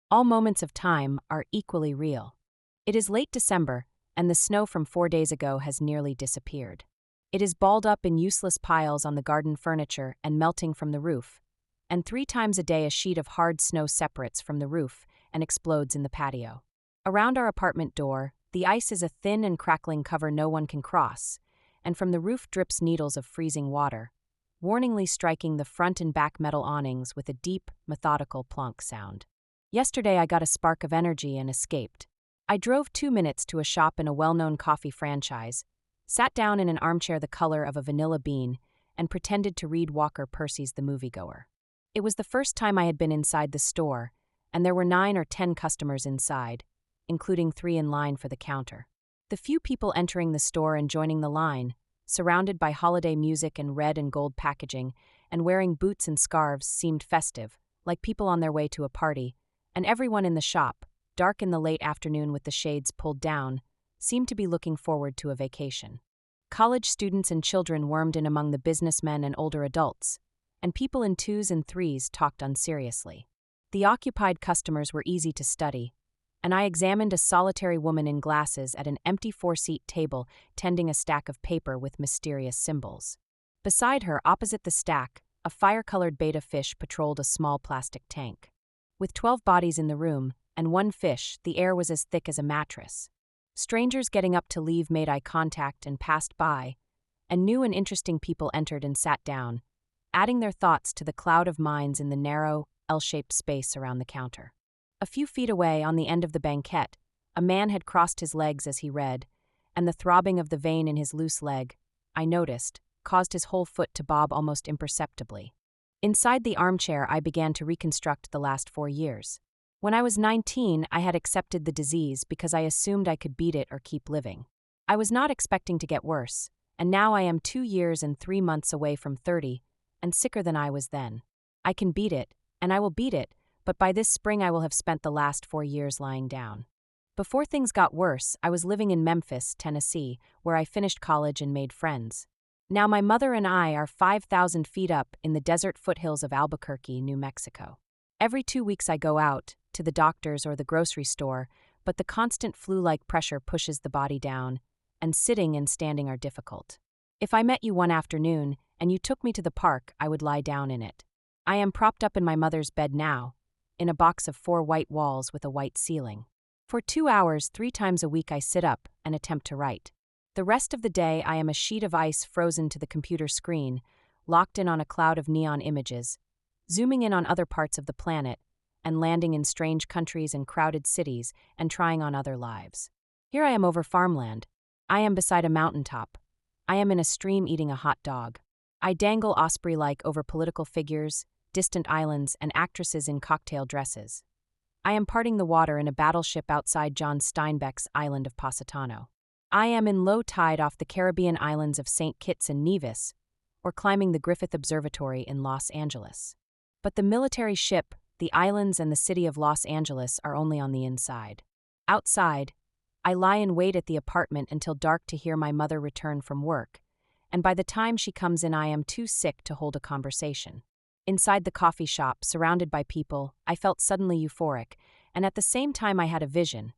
All moments of time are equally real. It is late December, and the snow from 4 days ago has nearly disappeared. It is balled up in useless piles on the garden furniture and melting from the roof, and 3 times a day a sheet of hard snow separates from the roof and explodes in the patio. Around our apartment door, the ice is a thin and crackling cover no one can cross, and from the roof drips needles of freezing water, warningly striking the front and back metal awnings with a deep, methodical plonk sound. Yesterday I got a spark of energy and escaped. I drove 2 minutes to a shop in a well-known coffee franchise, sat down in an armchair the color of a vanilla bean, and pretended to read Walker Percy's The Moviegoer. It was the first time I had been inside the store, and there were 9 or 10 customers inside, including 3 in line for the counter. The few people entering the store and joining the line, surrounded by holiday music and red and gold packaging, and wearing boots and scarves, seemed festive, like people on their way to a party, and everyone in the shop, dark in the late afternoon with the shades pulled down, seemed to be looking forward to a vacation. College students and children wormed in among the businessmen and older adults, and people in 2s and 3s talked unseriously. The occupied customers were easy to study, and I examined a solitary woman in glasses at an empty 4-seat table tending a stack of paper with mysterious symbols. Beside her, opposite the stack, a fire-colored betta fish patrolled a small plastic tank. With 12 bodies in the room, and 1 fish, the air was as thick as a mattress. Strangers getting up to leave made eye contact and passed by, and new and interesting people entered and sat down, adding their thoughts to the cloud of minds in the narrow, L-shaped space around the counter. A few feet away, on the end of the banquette, a man had crossed his legs as he read, and the throbbing of the vein in his loose leg, I noticed, caused his whole foot to bob almost imperceptibly. Inside the armchair, I began to reconstruct the last 4 years. When I was 19, I had accepted the disease because I assumed I could beat it or keep living. I was not expecting to get worse, and now I am 2 years and 3 months away from 30, and sicker than I was then. I can beat it, and I will beat it, but by this spring I will have spent the last 4 years lying down. Before things got worse, I was living in Memphis, Tennessee, where I finished college and made friends. Now my mother and I are 5,000 feet up in the desert foothills of Albuquerque, New Mexico. Every 2 weeks I go out, to the doctor's or the grocery store, but the constant flu-like pressure pushes the body down, and sitting and standing are difficult. If I met you one afternoon, and you took me to the park, I would lie down in it. I am propped up in my mother's bed now, in a box of 4 white walls with a white ceiling. For 2 hours, 3 times a week I sit up and attempt to write. The rest of the day I am a sheet of ice frozen to the computer screen, locked in on a cloud of neon images, zooming in on other parts of the planet, and landing in strange countries and crowded cities and trying on other lives. Here I am over farmland. I am beside a mountaintop. I am in a stream eating a hot dog. I dangle osprey-like over political figures, distant islands, and actresses in cocktail dresses. I am parting the water in a battleship outside John Steinbeck's island of Positano. I am in low tide off the Caribbean islands of St. Kitts and Nevis, or climbing the Griffith Observatory in Los Angeles. But the military ship, the islands, and the city of Los Angeles are only on the inside. Outside, I lie in wait at the apartment until dark to hear my mother return from work, and by the time she comes in I am too sick to hold a conversation. Inside the coffee shop, surrounded by people, I felt suddenly euphoric, and at the same time I had a vision.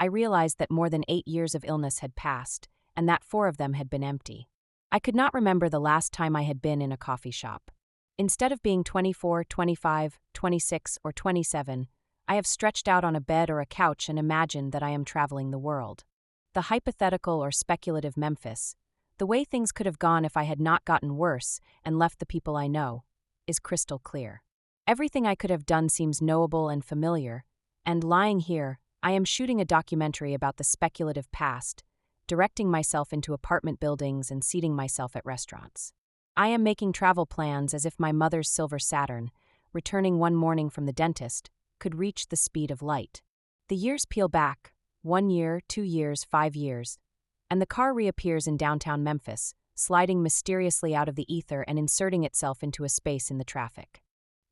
I realized that more than 8 years of illness had passed, and that 4 of them had been empty. I could not remember the last time I had been in a coffee shop. Instead of being 24, 25, 26, or 27, I have stretched out on a bed or a couch and imagined that I am traveling the world. The hypothetical or speculative Memphis, the way things could have gone if I had not gotten worse and left the people I know, is crystal clear. Everything I could have done seems knowable and familiar, and lying here, I am shooting a documentary about the speculative past, directing myself into apartment buildings and seating myself at restaurants. I am making travel plans as if my mother's silver Saturn, returning one morning from the dentist, could reach the speed of light. The years peel back, 1 year, 2 years, 5 years, and the car reappears in downtown Memphis, sliding mysteriously out of the ether and inserting itself into a space in the traffic.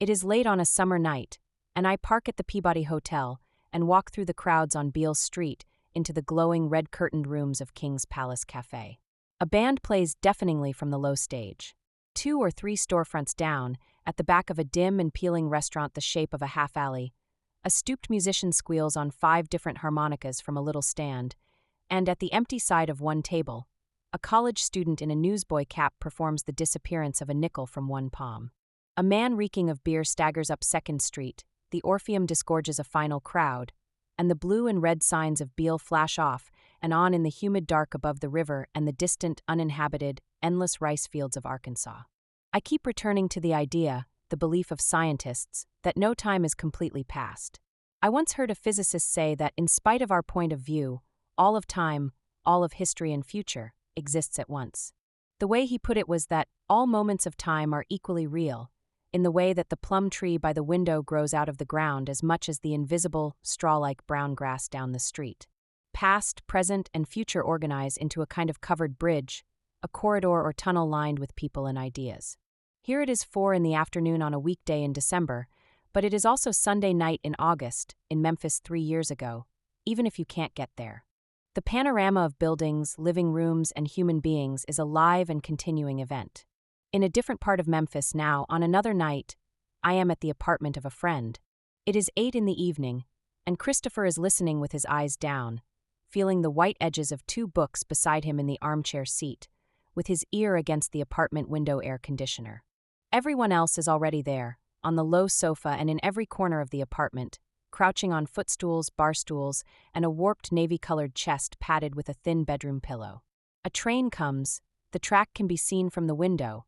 It is late on a summer night, and I park at the Peabody Hotel and walk through the crowds on Beale Street into the glowing red-curtained rooms of King's Palace Cafe. A band plays deafeningly from the low stage. 2 or 3 storefronts down, at the back of a dim and peeling restaurant the shape of a half-alley, A stooped musician squeals on 5 different harmonicas from a little stand, and at the empty side of one table, a college student in a newsboy cap performs the disappearance of a nickel from one palm. A man reeking of beer staggers up 2nd Street, the Orpheum disgorges a final crowd, and the blue and red signs of Beale flash off and on in the humid dark above the river and the distant, uninhabited, endless rice fields of Arkansas. I keep returning to the idea, the belief of scientists, that no time is completely past. I once heard a physicist say that in spite of our point of view, all of time, all of history and future, exists at once. The way he put it was that all moments of time are equally real, in the way that the plum tree by the window grows out of the ground as much as the invisible, straw-like brown grass down the street. Past, present, and future organize into a kind of covered bridge, a corridor or tunnel lined with people and ideas. Here it is 4 in the afternoon on a weekday in December, but it is also Sunday night in August, in Memphis 3 years ago, even if you can't get there. The panorama of buildings, living rooms, and human beings is a live and continuing event. In a different part of Memphis now, on another night, I am at the apartment of a friend. It is 8 in the evening, and Christopher is listening with his eyes down, feeling the white edges of 2 books beside him in the armchair seat, with his ear against the apartment window air conditioner. Everyone else is already there, on the low sofa and in every corner of the apartment, crouching on footstools, bar stools, and a warped navy-colored chest padded with a thin bedroom pillow. A train comes, the track can be seen from the window,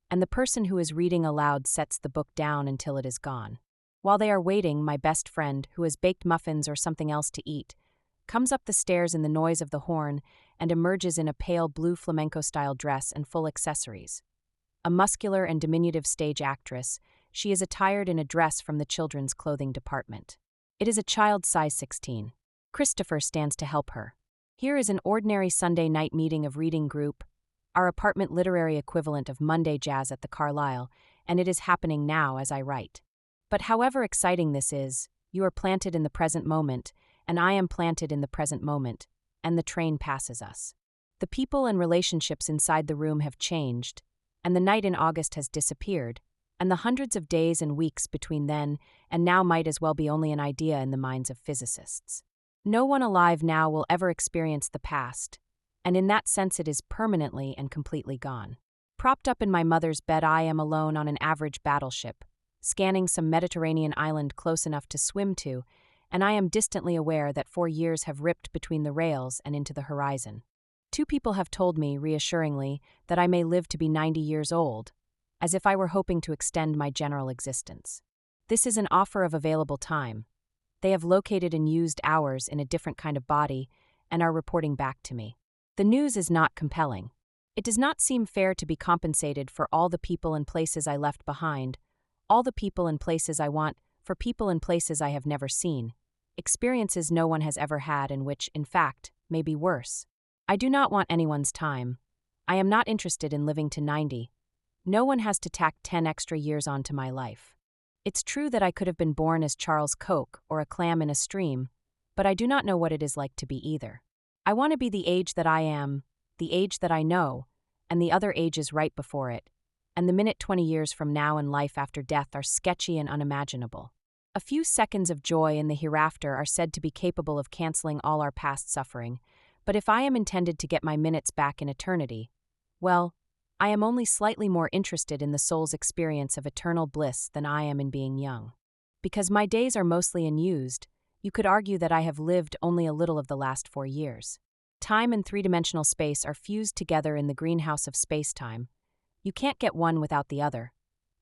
and the person who is reading aloud sets the book down until it is gone. While they are waiting, my best friend, who has baked muffins or something else to eat, comes up the stairs in the noise of the horn and emerges in a pale blue flamenco-style dress and full accessories. A muscular and diminutive stage actress, she is attired in a dress from the children's clothing department. It is a child size 16. Christopher stands to help her. Here is an ordinary Sunday night meeting of reading group, our apartment literary equivalent of Monday Jazz at the Carlisle, and it is happening now as I write. But however exciting this is, you are planted in the present moment, and I am planted in the present moment, and the train passes us. The people and relationships inside the room have changed, and the night in August has disappeared, and the hundreds of days and weeks between then and now might as well be only an idea in the minds of physicists. No one alive now will ever experience the past, and in that sense it is permanently and completely gone. Propped up in my mother's bed, I am alone on an average battleship, scanning some Mediterranean island close enough to swim to, and I am distantly aware that 4 years have ripped between the rails and into the horizon. 2 people have told me, reassuringly, that I may live to be 90 years old, as if I were hoping to extend my general existence. This is an offer of available time. They have located and used hours in a different kind of body and are reporting back to me. The news is not compelling. It does not seem fair to be compensated for all the people and places I left behind, all the people and places I want, for people and places I have never seen, experiences no one has ever had and which, in fact, may be worse. I do not want anyone's time. I am not interested in living to 90. No one has to tack 10 extra years onto my life. It's true that I could have been born as Charles Koch or a clam in a stream, but I do not know what it is like to be either. I want to be the age that I am, the age that I know, and the other ages right before it, and the minute 20 years from now and life after death are sketchy and unimaginable. A few seconds of joy in the hereafter are said to be capable of canceling all our past suffering, but if I am intended to get my minutes back in eternity, well, I am only slightly more interested in the soul's experience of eternal bliss than I am in being young. Because my days are mostly unused, you could argue that I have lived only a little of the last 4 years. Time and three-dimensional space are fused together in the greenhouse of space-time. You can't get one without the other,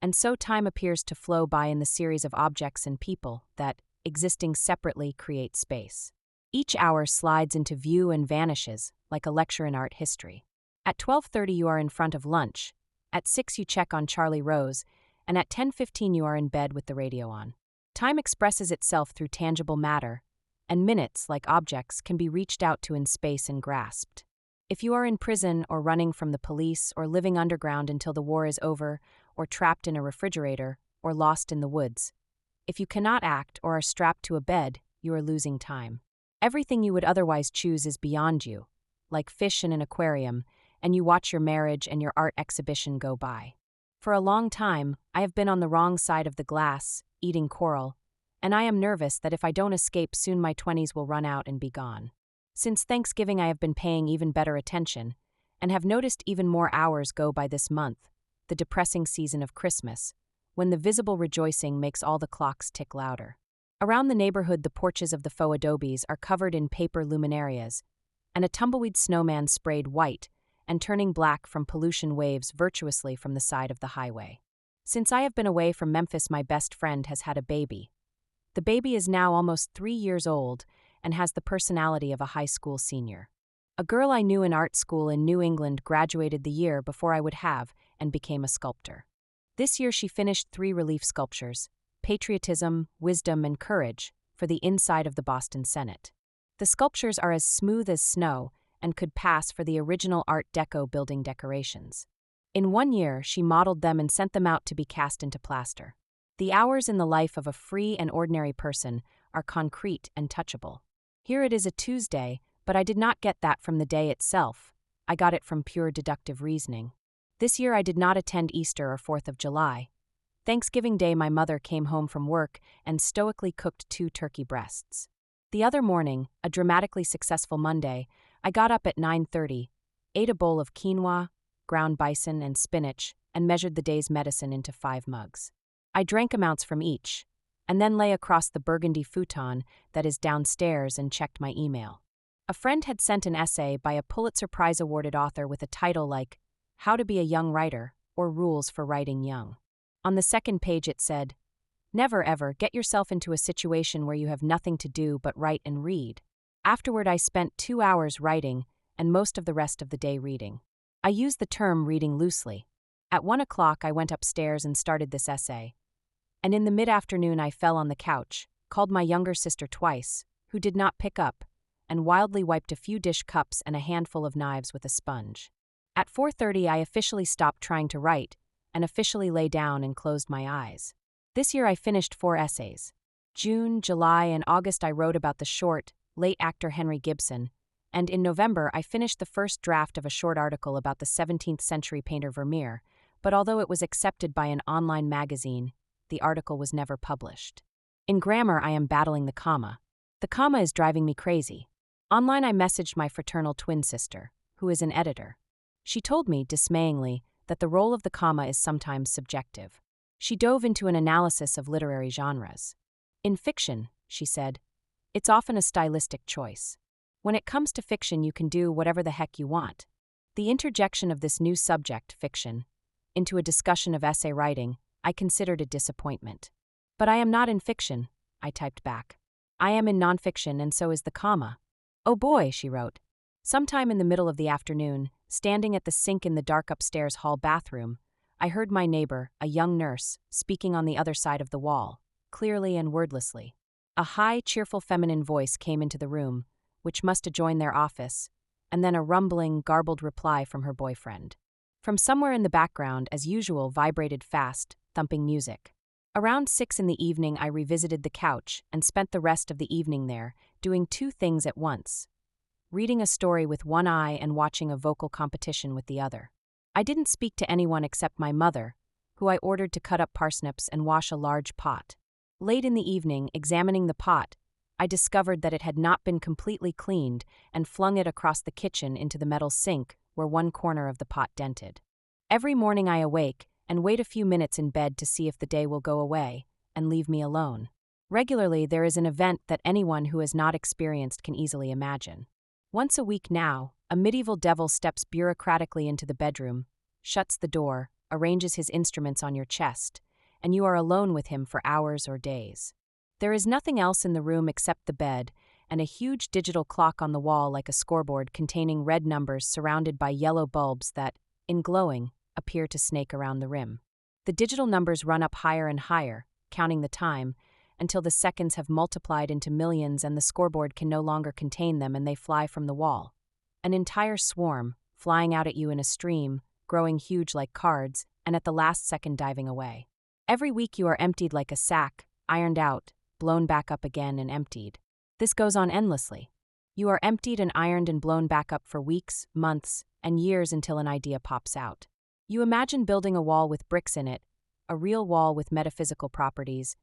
and so time appears to flow by in the series of objects and people that, existing separately, create space. Each hour slides into view and vanishes, like a lecture in art history. At 12:30 you are in front of lunch, at 6 you check on Charlie Rose, and at 10:15 you are in bed with the radio on. Time expresses itself through tangible matter, and minutes, like objects, can be reached out to in space and grasped. If you are in prison or running from the police or living underground until the war is over, or trapped in a refrigerator, or lost in the woods, if you cannot act or are strapped to a bed, you are losing time. Everything you would otherwise choose is beyond you, like fish in an aquarium, and you watch your marriage and your art exhibition go by. For a long time, I have been on the wrong side of the glass, eating coral, and I am nervous that if I don't escape soon my 20s will run out and be gone. Since Thanksgiving I have been paying even better attention, and have noticed even more hours go by this month, the depressing season of Christmas, when the visible rejoicing makes all the clocks tick louder. Around the neighborhood the porches of the faux adobes are covered in paper luminarias, and a tumbleweed snowman sprayed white and turning black from pollution waves virtuously from the side of the highway. Since I have been away from Memphis my best friend has had a baby. The baby is now almost 3 years old and has the personality of a high school senior. A girl I knew in art school in New England graduated the year before I would have and became a sculptor. This year she finished 3 relief sculptures, Patriotism, Wisdom, and Courage, for the inside of the Boston Senate. The sculptures are as smooth as snow and could pass for the original Art Deco building decorations. In 1 year, she modeled them and sent them out to be cast into plaster. The hours in the life of a free and ordinary person are concrete and touchable. Here it is a Tuesday, but I did not get that from the day itself. I got it from pure deductive reasoning. This year I did not attend Easter or 4th of July. Thanksgiving Day my mother came home from work and stoically cooked 2 turkey breasts. The other morning, a dramatically successful Monday, I got up at 9:30, ate a bowl of quinoa, ground bison, and spinach, and measured the day's medicine into 5 mugs. I drank amounts from each, and then lay across the burgundy futon that is downstairs and checked my email. A friend had sent an essay by a Pulitzer Prize-awarded author with a title like How to Be a Young Writer or Rules for Writing Young. On the second page it said, "Never ever get yourself into a situation where you have nothing to do but write and read." Afterward I spent 2 hours writing and most of the rest of the day reading. I use the term reading loosely. At 1 o'clock I went upstairs and started this essay. And in the mid-afternoon I fell on the couch, called my younger sister twice, who did not pick up, and wildly wiped a few dish cups and a handful of knives with a sponge. At 4:30 I officially stopped trying to write, and officially lay down and closed my eyes. This year I finished 4 essays. June, July, and August I wrote about the short, late actor Henry Gibson, and in November I finished the first draft of a short article about the 17th century painter Vermeer, but although it was accepted by an online magazine, the article was never published. In grammar I am battling the comma. The comma is driving me crazy. Online I messaged my fraternal twin sister, who is an editor. She told me, dismayingly, that the role of the comma is sometimes subjective. She dove into an analysis of literary genres. In fiction, she said, it's often a stylistic choice. When it comes to fiction you can do whatever the heck you want. The interjection of this new subject, fiction, into a discussion of essay writing, I considered a disappointment. But I am not in fiction, I typed back. I am in nonfiction and so is the comma. Oh boy, she wrote. Sometime in the middle of the afternoon, standing at the sink in the dark upstairs hall bathroom, I heard my neighbor, a young nurse, speaking on the other side of the wall, clearly and wordlessly. A high, cheerful feminine voice came into the room, which must adjoin their office, and then a rumbling, garbled reply from her boyfriend. From somewhere in the background, as usual, vibrated fast, thumping music. Around 6 in the evening I revisited the couch and spent the rest of the evening there, doing 2 things at once. Reading a story with one eye and watching a vocal competition with the other. I didn't speak to anyone except my mother, who I ordered to cut up parsnips and wash a large pot. Late in the evening, examining the pot, I discovered that it had not been completely cleaned and flung it across the kitchen into the metal sink where one corner of the pot dented. Every morning I awake and wait a few minutes in bed to see if the day will go away and leave me alone. Regularly there is an event that anyone who has not experienced can easily imagine. Once a week now, a medieval devil steps bureaucratically into the bedroom, shuts the door, arranges his instruments on your chest, and you are alone with him for hours or days. There is nothing else in the room except the bed and a huge digital clock on the wall like a scoreboard containing red numbers surrounded by yellow bulbs that, in glowing, appear to snake around the rim. The digital numbers run up higher and higher, counting the time, until the seconds have multiplied into millions and the scoreboard can no longer contain them and they fly from the wall. An entire swarm, flying out at you in a stream, growing huge like cards, and at the last second diving away. Every week you are emptied like a sack, ironed out, blown back up again and emptied. This goes on endlessly. You are emptied and ironed and blown back up for weeks, months, and years until an idea pops out. You imagine building a wall with bricks in it, a real wall with metaphysical properties,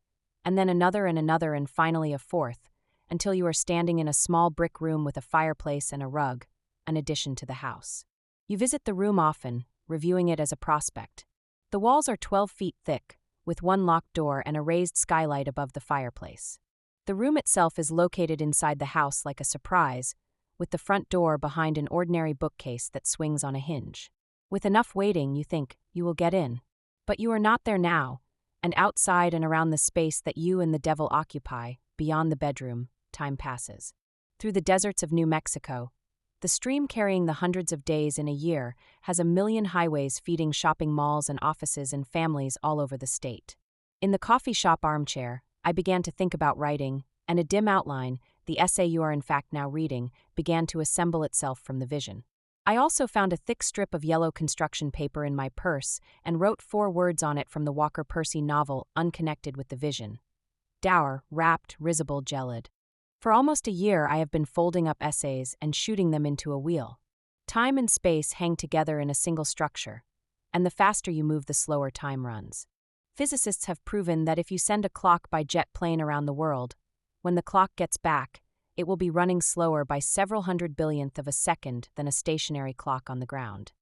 and then another and finally a fourth, until you are standing in a small brick room with a fireplace and a rug, an addition to the house. You visit the room often, reviewing it as a prospect. The walls are 12 feet thick, with one locked door and a raised skylight above the fireplace. The room itself is located inside the house like a surprise, with the front door behind an ordinary bookcase that swings on a hinge. With enough waiting, you think you will get in. But you are not there now, and outside and around the space that you and the devil occupy, beyond the bedroom, time passes. Through the deserts of New Mexico, the stream carrying the hundreds of days in a year has a million highways feeding shopping malls and offices and families all over the state. In the coffee shop armchair, I began to think about writing, and a dim outline, the essay you are in fact now reading, began to assemble itself from the vision. I also found a thick strip of yellow construction paper in my purse and wrote 4 words on it from the Walker Percy novel unconnected with the vision. Dour, wrapped, risible, gelid. For almost a year I have been folding up essays and shooting them into a wheel. Time and space hang together in a single structure, and the faster you move the slower time runs. Physicists have proven that if you send a clock by jet plane around the world, when the clock gets back, it will be running slower by several hundred billionth of a second than a stationary clock on the ground.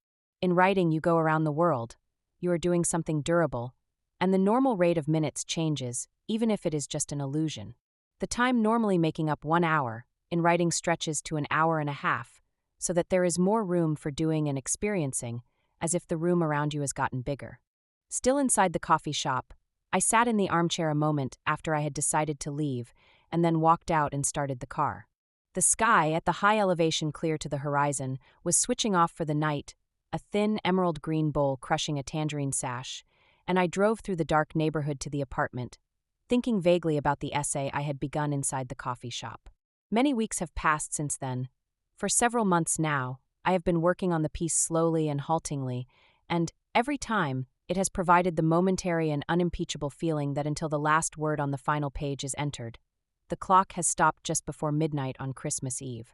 In writing, you go around the world, you are doing something durable, and the normal rate of minutes changes, even if it is just an illusion. The time normally making up 1 hour, in writing stretches to an hour and a half, so that there is more room for doing and experiencing, as if the room around you has gotten bigger. Still inside the coffee shop, I sat in the armchair a moment after I had decided to leave, and then walked out and started the car. The sky, at the high elevation clear to the horizon, was switching off for the night, a thin emerald green bowl crushing a tangerine sash, and I drove through the dark neighborhood to the apartment, thinking vaguely about the essay I had begun inside the coffee shop. Many weeks have passed since then. For several months now, I have been working on the piece slowly and haltingly, and, every time, it has provided the momentary and unimpeachable feeling that until the last word on the final page is entered, the clock has stopped just before midnight on Christmas Eve.